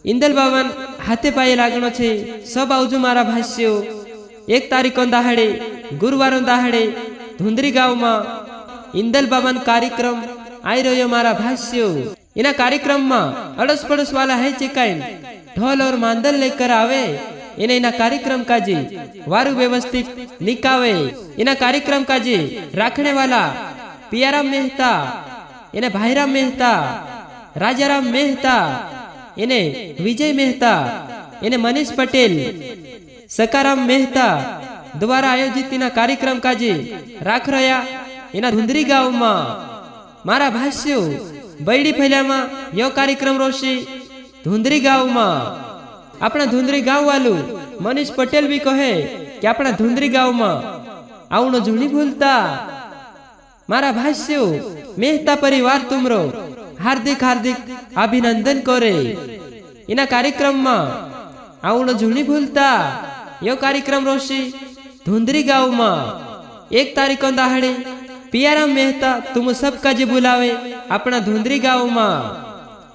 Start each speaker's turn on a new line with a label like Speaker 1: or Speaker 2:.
Speaker 1: इंदल बाबन हाथे पाये लागणो छे। सब आवजो मारा भाष्यो। 1 तारीखो दाहड़े गुरुवार दाहड़े धुंधरी गांव में इंदल बाबन कार्यक्रम आई रह्यो मारा भाष्यो। इना कार्यक्रम में अड़स पड़ोस वाला है चिकाइन ढोल और मांदल लेकर आवे। इन्हें इना कार्यक्रम काजी वारु व्यवस्थित निकावे। इना कार्यक्रम काजी राखने वाला पियाराम मेहता, इन्हें भाईराम मेहता, राजाराम मेहता, इन्हें विजय मेहता, इन्हें मनीष पटेल, सकाराम मेहता द्वारा आयोजित इना कार्यक्रम काजी राख रह्या। इना धुंधरी गांव में मारा भाष्यो बैडी फैल्या में यो कार्यक्रम रोशी। धुंधरी गांव में अपना धुंधरी गांव वालू मनीष पटेल भी कहे कि अपना धुंधरी गांव में आवनो जुनी भूलता। मारा भाष्यो मेहता परिवार तुमरो हार्दिक हार्दिक अभिनंदन करे। इना कार्यक्रम में आवनो जुनी भूलता। यो कार्यक्रम रोशी धुंधरी गांव में 1 तारीखो दाहड़े पियाराम मेहता तुम सबका जी बुलावे अपना धुंधरी गांव में।